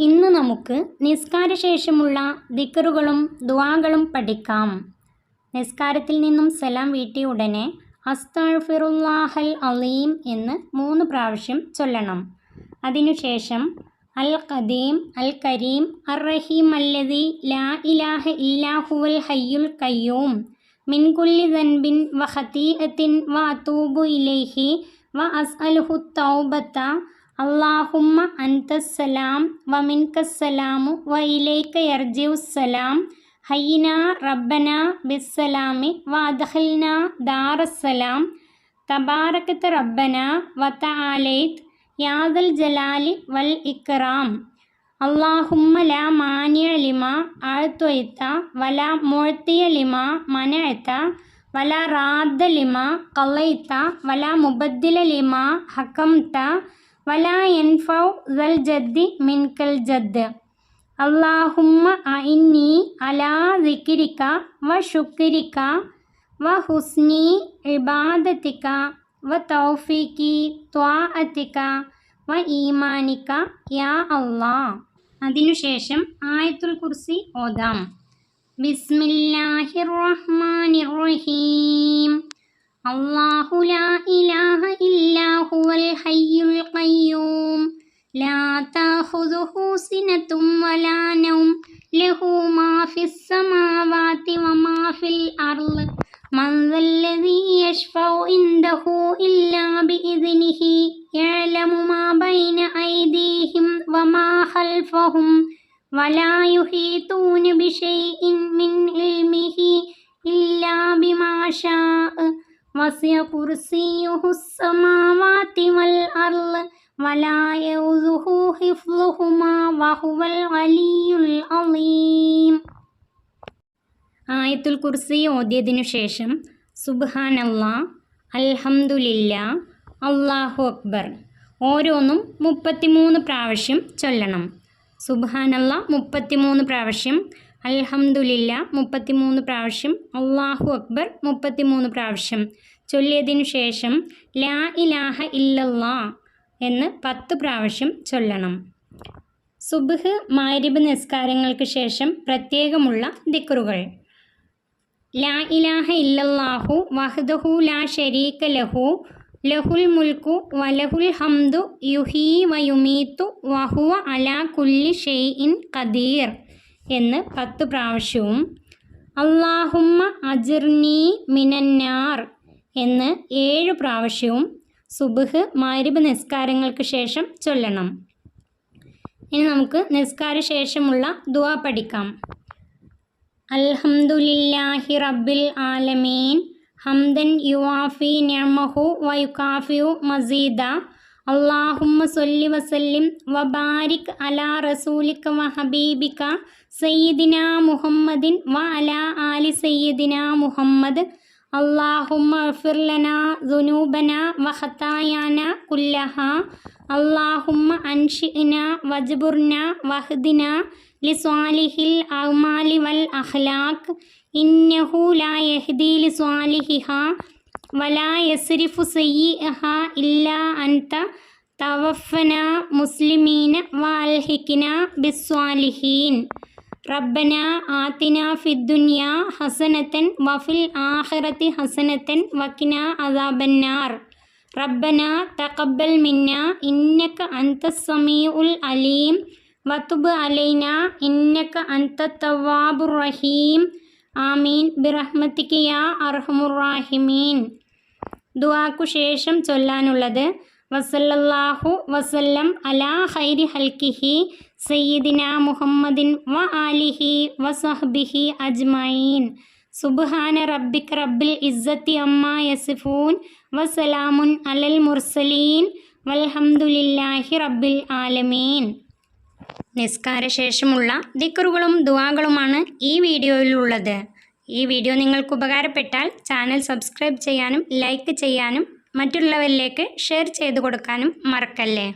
ഇന്ന് നമുക്ക് നിസ്കാരശേഷമുള്ള ദിക്റുകളും ദുആകളും പഠിക്കാം. നിസ്കാരത്തിൽ നിന്നും സലാം വീട്ടിയ ഉടനെ അസ്തഗ്ഫിറുല്ലാഹൽ അലീം എന്ന് 3 പ്രാവശ്യം ചൊല്ലണം. അതിനുശേഷം അൽ ഖദീം അൽ കരീം അർ റഹീം അല്ലദീ ലാ ഇലാഹ ഇല്ലാ ഹുവൽ ഹയ്യുൽ ഖയ്യൂം മിൻ കുല്ലി ദൻബിൻ വ ഖതീഅത്തിൻ വ അതൂബു ഇലൈഹി വ അസ്അലുഹു തൗബത അല്ലാഹുമ്മ അൻതസ്സലാം വ മിൻകസ്സലാമു വ ഇലൈക യർജിഉസ്സലാം ഹയ്യിനാ റബ്ബനാ ബിസ്സലാമി വ അദ്ഖിൽനാ ദാറസ്സലാം തബാറകത റബ്ബനാ വ തആലൈത് യാ ദൽ ജലാലി വൽ ഇക്റാം അല്ലാഹുമ്മ ലാ മാനിഅ ലിമാ അഅ്തൈത വലാ മുഅ്തിയ ലിമാ മനഅത വലാ റാദ്ദ ലിമാ ഖളൈത വലാ മുബദ്ദില ലിമാ ഹകംത വലാ യൻഫഉ ദൽ ജദ്ദി മിൻകൽ ജദ്ദ് അല്ലാഹുമ്മ അഇന്നി അലാ ദിക്രിക വ ശുക്രിക വ ഹുസ്നി ഇബാദതിക വ തൗഫീഖി ത്വാഅതിക വ ഈമാനിക യാ അല്ലാഹ്. അതിനുശേഷം ആയത്തുൽ കുർസി ഓതാം. ബിസ്മില്ലാഹിർ റഹ്മാനിർ റഹീം. അല്ലാഹു ലാ ഇലാഹ ഇല്ലാ ഹുവൽ ഹയ്യുൽ ഖയ്യൂം ലാ തഖുദുഹു സിനതും വലാ നൗം ലഹു മാ ഫിസ് സമാവാതി വ മാ ഫിൽ അർള് മൻ ദല്ലദീ യശ്ഫഉ ഇൻദഹു ഇല്ലാ ബിഇദ്നിഹി യഅലമു മാ ബൈന ഐദീഹിം വ മാ ഖൽഫഹും വലാ യുഹീതൂന ബിശൈഇൻ മിൻ ഇൽമിഹി ഇല്ലാ ബിമാ ശാഅ വസിഅ കുർസിയ്യുഹുസ് സമാവാതി വൽ അർള് വലാ യഊദുഹു ഹിഫ്ളുഹുമാ വഹുവൽ അലിയ്യുൽ അലീം. ആയത്തുൽ കുർസി ഓതിയതിനു ശേഷം സുബ്ഹാനല്ലാഹ്, അൽഹംദുലില്ലാഹ്, അല്ലാഹു അക്ബർ ഓരോന്നും 33 പ്രാവശ്യം ചൊല്ലണം. സുബ്ഹാനല്ലാഹ് 33 പ്രാവശ്യം, അൽഹംദുലില്ലാഹ് 33 പ്രാവശ്യം, അല്ലാഹു അക്ബർ 33 പ്രാവശ്യം ചൊല്ലിയതിനു ശേഷം ലാ ഇലാഹ ഇല്ലല്ലാഹ് എന്ന് 10 പ്രാവശ്യം ചൊല്ലണം. സുബ്ഹ് മഗ്രിബ് നിസ്കാരങ്ങൾക്ക് ശേഷം പ്രത്യേകമുള്ള ദിക്റുകൾ. ലാ ഇലാഹ ഇല്ലല്ലാഹു വഹ്ദഹു ലാ ശരീക ലഹു ലഹുൽ മുൽക്കു വലഹുൽ ഹംദു യുഹീ വയുമീത്തു വഹുവ അലാ കുല്ലി ഷൈഇൻ ഖദീർ എന്ന് 10 പ്രാവശ്യവും അല്ലാഹുമ്മ അജിർനീ മിനന്നാർ എന്ന് 7 പ്രാവശ്യവും സുബ്ഹ് മഗ്രിബ് നിസ്കാരങ്ങൾക്ക് ശേഷം ചൊല്ലണം. ഇനി നമുക്ക് നിസ്കാര ശേഷമുള്ള ദുആ പഠിക്കാം. അൽഹംദുലില്ലാഹി റബ്ബിൽ ആലമീൻ ഹംദൻ യുവാഫി നിഅമഹു വ യുകാഫിഉ മസീദ അല്ലാഹുമ്മ സ്വല്ലി വസല്ലിം വബാരിക് അലാ റസൂലിക വ ഹബീബിക സയ്യിദിനാ മുഹമ്മദിൻ വ അലാ ആലി സയ്യിദിനാ മുഹമ്മദ് അല്ലാഹുമ്മ അഗ്ഫിർ ലനാ ദുനൂബനാ വ ഖതായാനാ കുല്ലഹാ അല്ലാഹുമ്മ അൻഷിഅനാ വജ്ബുർനാ വഹ്ദിനാ ലിസ്വാലിഹിൽ അഅ്മാലി വൽ അഖ്ലാഖ് ഇന്നഹു ലാ യഹ്ദി ലിസ്വാലിഹിഹാ വലാ യസ്രിഫു സയ്യിഅഹാ ഇല്ലാ അൻത തവഫനാ മുസ്ലിമീന വ അൽഹിഖ്നാ ബിസ്വാലിഹീൻ റബ്ബനാ ആതിനാ ഫിദ്ദുനിയാ ഹസനതൻ വഫിൽ ആഖിറതി ഹസനതൻ വഖിനാ അദാബന്നാർ റബ്ബനാ തഖബ്ബൽ മിന്നാ ഇന്നക അൻതസ് സമീഉൽ അലീം വതുബ് അലൈനാ ഇന്നക അൻതത് തവ്വാബുർ റഹീം ആമീൻ ബിറഹ്മതിക യാ അർഹമുർ റഹീമീൻ. ദുആക്കു ശേഷം ചൊല്ലാനുള്ളത് വസല്ലല്ലാഹു വസല്ലം അലാ ഖൈരി ഹൽക്കിഹി സയ്യിദിനാ മുഹമ്മദിൻ വ ആലിഹി വസഹ്ബിഹി അജ്മഈൻ സുബ്ഹാന റബ്ബിക റബ്ബിൽ ഇസ്സത്തി അമ്മാ യസിഫൂൻ വസലാമുൻ അലൽ മുർസലീൻ വൽഹംദുലില്ലാഹി റബ്ബിൽ ആലമീൻ. നിസ്കാര ശേഷമുള്ള ദിക്റുകളും ദുആകളുമാണ് ഈ വീഡിയോയിലുള്ളത്. ഈ വീഡിയോ നിങ്ങൾക്ക് ഉപകാരപ്പെട്ടാൽ ചാനൽ സബ്സ്ക്രൈബ് ചെയ്യാനും ലൈക്ക് ചെയ്യാനും മറ്റുള്ളവരിലേക്ക് ഷെയർ ചെയ്തു കൊടുക്കാനും മറക്കല്ലേ.